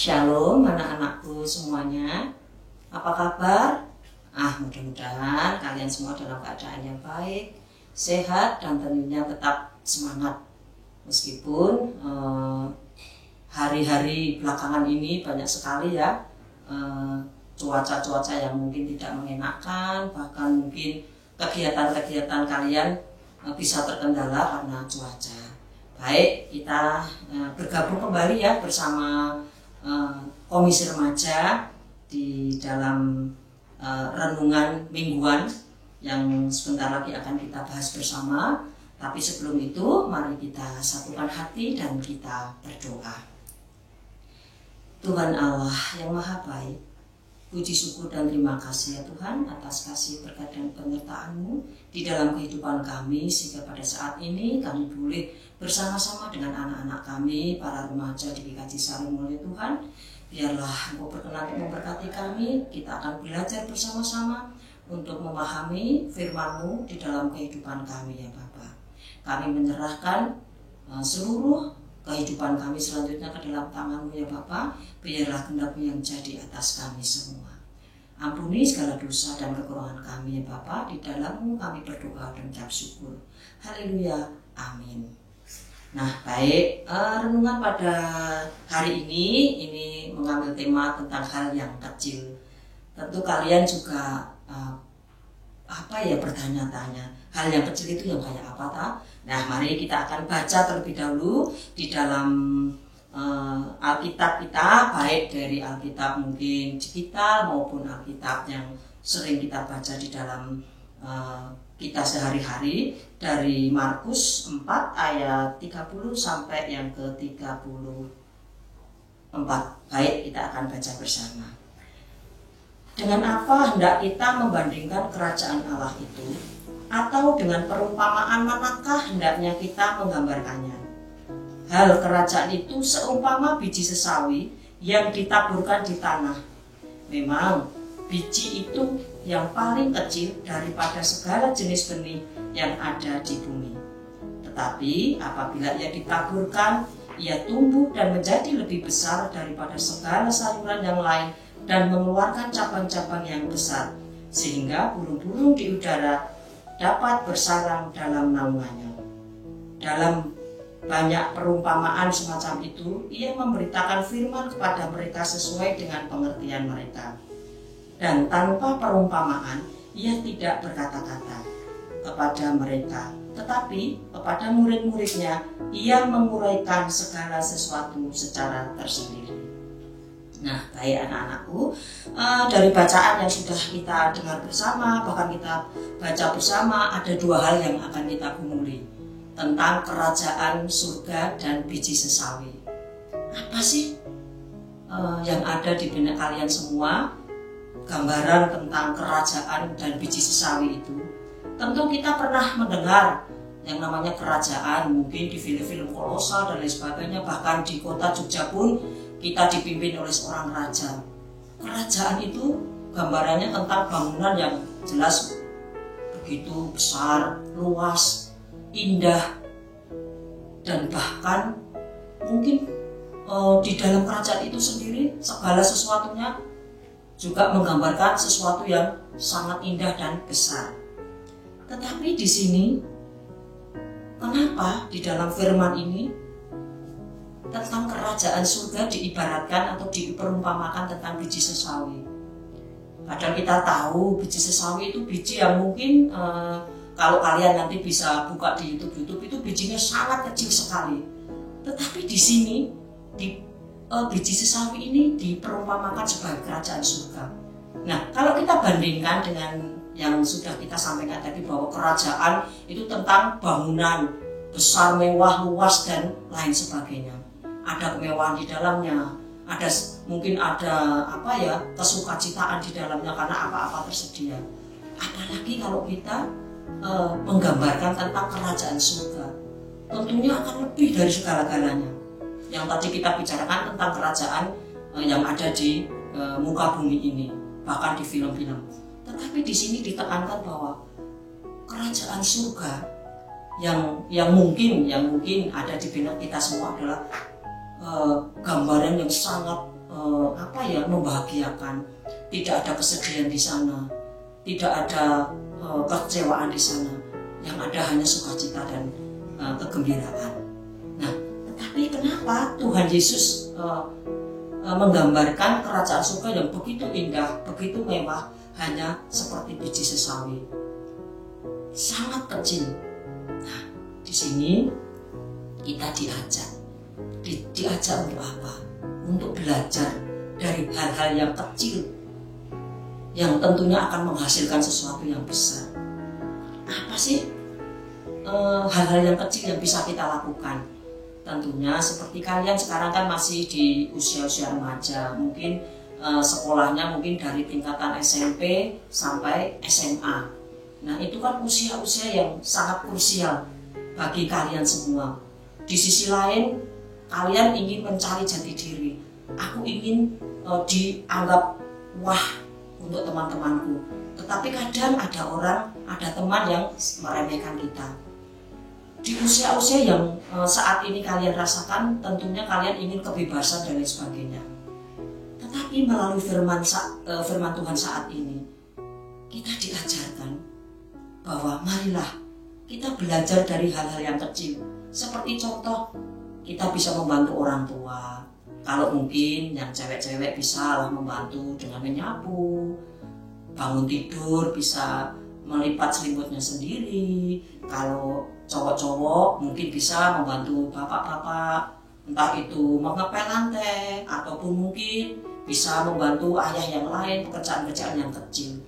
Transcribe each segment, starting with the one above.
Shalom anak-anakku semuanya. Apa kabar? Mudah-mudahan kalian semua dalam keadaan yang baik, sehat, dan tentunya tetap semangat. Meskipun hari-hari belakangan ini banyak sekali ya cuaca-cuaca yang mungkin tidak mengenakan, bahkan mungkin kegiatan-kegiatan kalian bisa terkendala karena cuaca. Baik, kita bergabung kembali ya bersama Komisi Remaja di dalam renungan mingguan yang sebentar lagi akan kita bahas bersama. Tapi sebelum itu, mari kita satukan hati dan kita berdoa. Tuhan Allah yang Maha Baik, puji syukur dan terima kasih ya Tuhan atas kasih berkat dan penyertaan-Mu di dalam kehidupan kami, sehingga pada saat ini kami boleh bersama-sama dengan anak-anak kami, para remaja di GKJ Sarimul ya Tuhan. Biarlah Engkau berkenan untuk memberkati kami. Kita akan belajar bersama-sama untuk memahami firman-Mu di dalam kehidupan kami ya Bapa. Kami menyerahkan seluruh kehidupan kami selanjutnya ke dalam tangan-Mu ya Bapa. Biarlah kehendak-Mu yang jadi atas kami semua. Ampuni segala dosa dan kekurangan kami ya Bapa. Di dalam-Mu kami berdoa dan ucap syukur. Haleluya. Amin. Nah, baik, renungan pada hari ini mengambil tema tentang hal yang kecil. Tentu kalian juga bertanya-tanya, hal yang kecil itu yang kayak apa tak? Nah, mari kita akan baca terlebih dahulu di dalam Alkitab kita, baik dari Alkitab mungkin digital maupun Alkitab yang sering kita baca di dalam kita sehari-hari, dari Markus 4 ayat 30 sampai yang ke-34. Baik, kita akan baca bersama. Dengan apa hendak kita membandingkan kerajaan Allah itu? Atau dengan perumpamaan manakah hendaknya kita menggambarkannya? Hal kerajaan itu seumpama biji sesawi yang ditaburkan di tanah. Memang biji itu yang paling kecil daripada segala jenis benih yang ada di bumi. Tetapi apabila ia ditaburkan, ia tumbuh dan menjadi lebih besar daripada segala sayuran yang lain dan mengeluarkan cabang-cabang yang besar, sehingga burung-burung di udara dapat bersarang dalam naungannya. Dalam banyak perumpamaan semacam itu, ia memberitakan firman kepada mereka sesuai dengan pengertian mereka. Dan tanpa perumpamaan, ia tidak berkata-kata kepada mereka, tetapi kepada murid-muridnya, ia menguraikan segala sesuatu secara tersendiri. Nah, baik anak-anakku, dari bacaan yang sudah kita dengar bersama, bahkan kita baca bersama, ada dua hal yang akan kita gumuli tentang kerajaan surga dan biji sesawi. Apa sih yang ada di benak kalian semua? Gambaran tentang kerajaan dan biji sesawi itu. Tentu kita pernah mendengar yang namanya kerajaan, mungkin di film-film kolosal dan lain sebagainya, bahkan di kota Jogja pun kita dipimpin oleh seorang raja. Kerajaan itu gambarannya tentang bangunan yang jelas begitu besar, luas, indah, dan bahkan mungkin di dalam kerajaan itu sendiri segala sesuatunya juga menggambarkan sesuatu yang sangat indah dan besar. Tetapi di sini, kenapa di dalam firman ini tentang kerajaan surga diibaratkan atau diperumpamakan tentang biji sesawi? Padahal kita tahu biji sesawi itu biji yang mungkin kalau kalian nanti bisa buka di YouTube itu bijinya sangat kecil sekali. Tetapi di sini biji sesawi ini diperumpamakan sebagai kerajaan surga. Nah, kalau kita bandingkan dengan yang sudah kita sampaikan tadi, bahwa kerajaan itu tentang bangunan besar, mewah, luas, dan lain sebagainya. Ada kemewahan di dalamnya, mungkin ada kesukacitaan di dalamnya karena apa-apa tersedia. Apalagi kalau kita menggambarkan tentang kerajaan surga, tentunya akan lebih dari segala-galanya. Yang tadi kita bicarakan tentang kerajaan yang ada di muka bumi ini, bahkan di film-film. Tetapi di sini ditekankan bahwa kerajaan surga yang mungkin ada di benak kita semua adalah gambaran yang sangat membahagiakan, tidak ada kesedihan di sana, tidak ada kekecewaan di sana, yang ada hanya sukacita dan kegembiraan. Nah, tetapi kenapa Tuhan Yesus menggambarkan kerajaan surga yang begitu indah, begitu mewah, hanya seperti biji sesawi, sangat kecil. Nah, di sini kita diajak untuk apa? Untuk belajar dari hal-hal yang kecil yang tentunya akan menghasilkan sesuatu yang besar. Apa sih hal-hal yang kecil yang bisa kita lakukan? Tentunya seperti kalian sekarang kan masih di usia-usia remaja, mungkin sekolahnya mungkin dari tingkatan SMP sampai SMA. Nah, itu kan usia-usia yang sangat krusial bagi kalian semua. Di sisi lain, kalian ingin mencari jati diri. Aku ingin dianggap wah untuk teman-temanku. Tetapi kadang ada teman yang meremehkan kita. Di usia-usia yang saat ini kalian rasakan, tentunya kalian ingin kebebasan dan lain sebagainya. Tetapi melalui firman Tuhan saat ini, kita diajarkan bahwa marilah kita belajar dari hal-hal yang kecil. Seperti contoh, kita bisa membantu orang tua. Kalau mungkin yang cewek-cewek bisa lah membantu dengan menyapu, bangun tidur bisa melipat selimutnya sendiri. Kalau cowok-cowok mungkin bisa membantu bapak-bapak, entah itu mengepel lantai, ataupun mungkin bisa membantu ayah yang lain pekerjaan-pekerjaan yang kecil.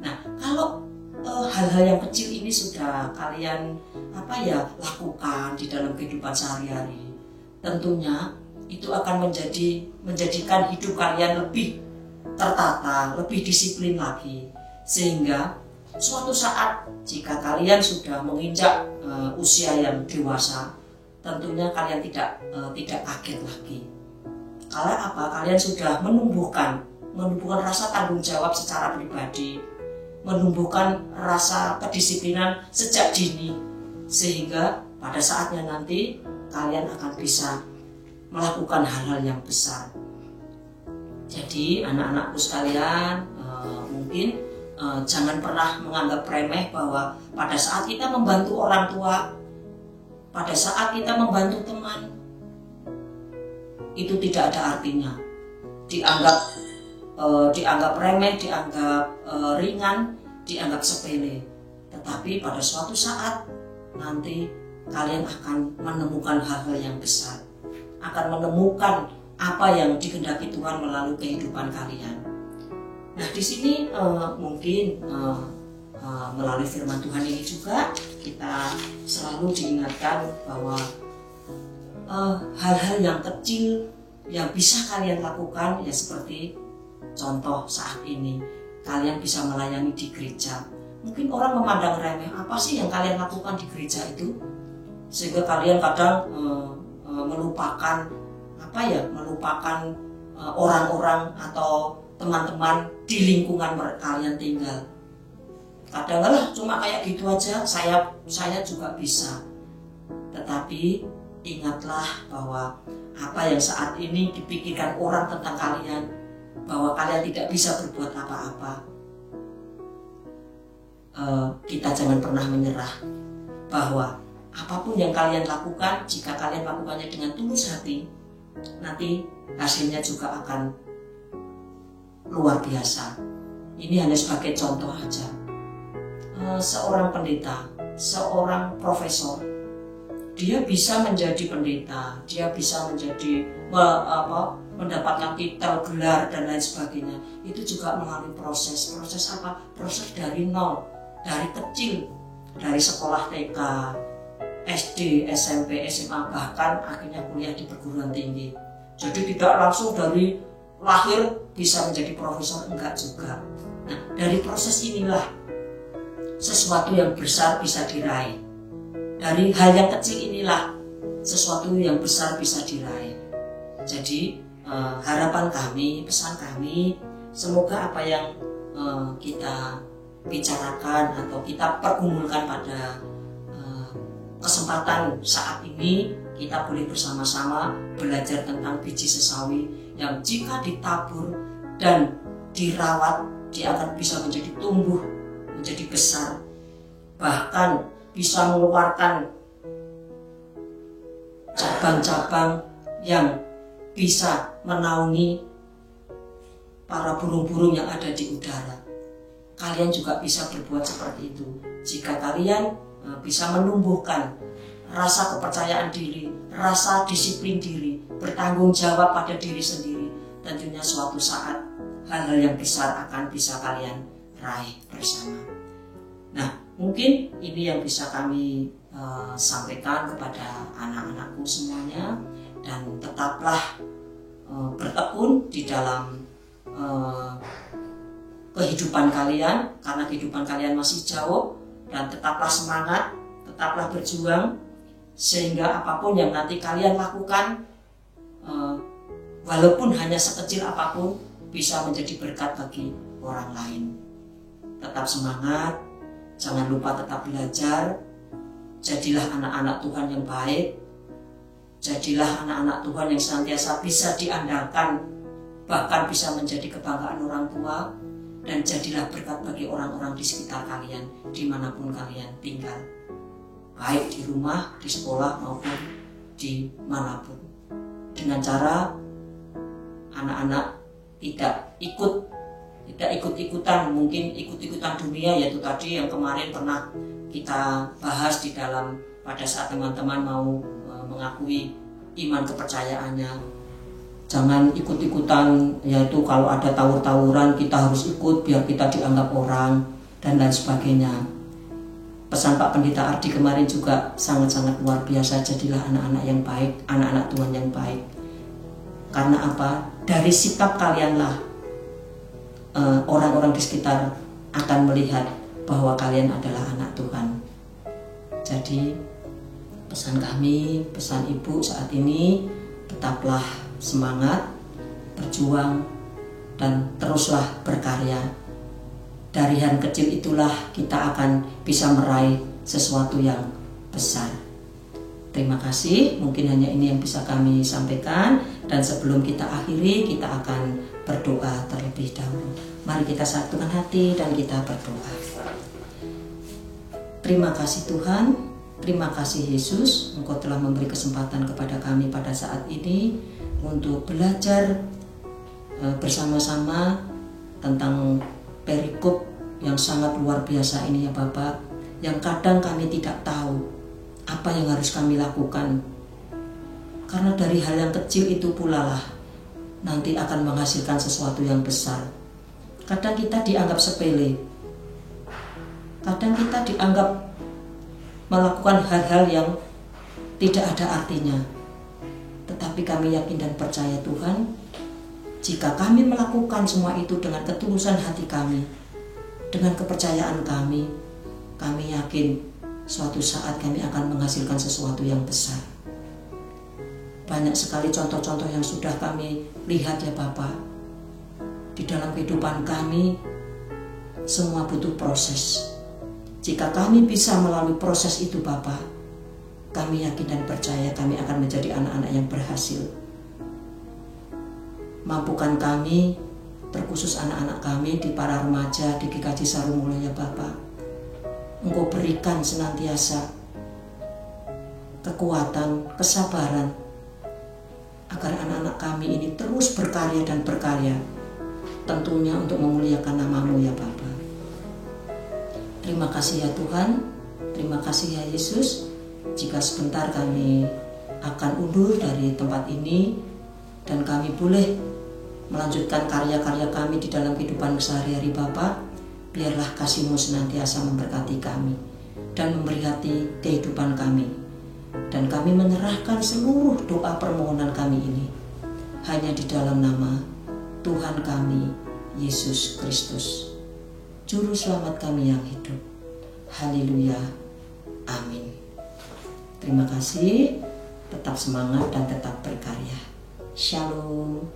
Nah, kalau hal-hal yang kecil ini sudah kalian lakukan di dalam kehidupan sehari-hari, tentunya itu akan menjadikan hidup kalian lebih tertata, lebih disiplin lagi, sehingga suatu saat jika kalian sudah menginjak usia yang dewasa, tentunya kalian tidak kaget lagi. Karena apa? Kalian sudah menumbuhkan rasa tanggung jawab secara pribadi, menumbuhkan rasa kedisiplinan sejak dini, sehingga pada saatnya nanti kalian akan bisa melakukan hal-hal yang besar. Jadi anak-anakku sekalian, mungkin jangan pernah menganggap remeh bahwa pada saat kita membantu orang tua, pada saat kita membantu teman, itu tidak ada artinya. Dianggap remeh, dianggap ringan, dianggap sepele. Tetapi pada suatu saat nanti kalian akan menemukan hal-hal yang besar, akan menemukan apa yang dikehendaki Tuhan melalui kehidupan kalian. Nah, di sini mungkin melalui firman Tuhan ini juga kita selalu diingatkan bahwa hal-hal yang kecil yang bisa kalian lakukan, ya seperti contoh saat ini kalian bisa melayani di gereja. Mungkin orang memandang remeh, apa sih yang kalian lakukan di gereja itu, sehingga kalian kadang melupakan orang-orang atau teman-teman di lingkungan kalian tinggal. Kadang-kadang cuma kayak gitu aja, saya juga bisa. Tetapi ingatlah bahwa apa yang saat ini dipikirkan orang tentang kalian, bahwa kalian tidak bisa berbuat apa-apa, kita jangan pernah menyerah. Bahwa apapun yang kalian lakukan, jika kalian lakukannya dengan tulus hati, nanti hasilnya juga akan luar biasa. Ini hanya sebagai contoh aja. Seorang pendeta, seorang profesor, dia bisa menjadi pendeta, dia bisa menjadi mendapatkan titel, gelar dan lain sebagainya. Itu juga melalui proses apa? Proses dari nol, dari kecil, dari sekolah TK, SD, SMP, SMA, bahkan akhirnya kuliah di perguruan tinggi. Jadi tidak langsung dari lahir bisa menjadi profesor, enggak juga. Nah, dari proses inilah sesuatu yang besar bisa diraih. Dari hal yang kecil inilah sesuatu yang besar bisa diraih. Jadi harapan kami, pesan kami, semoga apa yang kita bicarakan atau kita pergumulkan pada kesempatan saat ini, kita boleh bersama-sama belajar tentang biji sesawi yang jika ditabur dan dirawat, dia akan bisa menjadi tumbuh, menjadi besar, bahkan bisa mengeluarkan cabang-cabang yang bisa menaungi para burung-burung yang ada di udara. Kalian juga bisa berbuat seperti itu jika kalian bisa menumbuhkan rasa kepercayaan diri, rasa disiplin diri, bertanggung jawab pada diri sendiri. Tentunya suatu saat hal-hal yang besar akan bisa kalian raih bersama. Nah, mungkin ini yang bisa kami sampaikan kepada anak-anakku semuanya, dan tetaplah bertekun di dalam kehidupan kalian, karena kehidupan kalian masih jauh, dan tetaplah semangat, tetaplah berjuang, sehingga apapun yang nanti kalian lakukan, walaupun hanya sekecil apapun, bisa menjadi berkat bagi orang lain. Tetap semangat, jangan lupa tetap belajar, jadilah anak-anak Tuhan yang baik, jadilah anak-anak Tuhan yang senantiasa bisa diandalkan, bahkan bisa menjadi kebanggaan orang tua, dan jadilah berkat bagi orang-orang di sekitar kalian, dimanapun kalian tinggal, baik di rumah, di sekolah, maupun di manapun. Dengan cara anak-anak tidak ikut-ikutan, mungkin ikut-ikutan dunia, yaitu tadi yang kemarin pernah kita bahas di dalam pada saat teman-teman mau mengakui iman kepercayaannya. Jangan ikut-ikutan, yaitu kalau ada tawur-tawuran kita harus ikut biar kita dianggap orang dan lain sebagainya. Pesan Pak Pendeta Ardi kemarin juga sangat-sangat luar biasa. Jadilah anak-anak yang baik, anak-anak Tuhan yang baik. Karena apa? Dari sikap kalianlah orang-orang di sekitar akan melihat bahwa kalian adalah anak Tuhan. Jadi pesan kami, pesan Ibu saat ini, tetaplah semangat, berjuang, dan teruslah berkarya. Dari hal kecil itulah kita akan bisa meraih sesuatu yang besar. Terima kasih, mungkin hanya ini yang bisa kami sampaikan, dan sebelum kita akhiri, kita akan berdoa terlebih dahulu. Mari kita satukan hati dan kita berdoa. Terima kasih Tuhan, terima kasih Yesus, Engkau telah memberi kesempatan kepada kami pada saat ini untuk belajar bersama-sama tentang perikop yang sangat luar biasa ini ya Bapak, yang kadang kami tidak tahu apa yang harus kami lakukan, karena dari hal yang kecil itu pula lah nanti akan menghasilkan sesuatu yang besar. Kadang kita dianggap sepele, kadang kita dianggap melakukan hal-hal yang tidak ada artinya. Tetapi kami yakin dan percaya Tuhan, jika kami melakukan semua itu dengan ketulusan hati kami, dengan kepercayaan kami yakin suatu saat kami akan menghasilkan sesuatu yang besar. Banyak sekali contoh-contoh yang sudah kami lihat ya Bapak. Di dalam kehidupan kami, semua butuh proses. Jika kami bisa melalui proses itu Bapak, kami yakin dan percaya kami akan menjadi anak-anak yang berhasil. Mampukan kami, terkhusus anak-anak kami di para remaja di GKJ Sarumula ya Bapak. Engkau berikan senantiasa kekuatan, kesabaran, agar anak-anak kami ini terus berkarya dan berkarya, tentunya untuk memuliakan nama-Mu ya Bapa. Terima kasih ya Tuhan, terima kasih ya Yesus. Jika sebentar kami akan undur dari tempat ini dan kami boleh melanjutkan karya-karya kami di dalam kehidupan sehari-hari Bapa, biarlah kasih-Mu senantiasa memberkati kami dan memberkati kehidupan kami. Dan kami menyerahkan seluruh doa permohonan kami ini hanya di dalam nama Tuhan kami, Yesus Kristus, Juru Selamat kami yang hidup. Haleluya. Amin. Terima kasih, tetap semangat dan tetap berkarya. Shalom.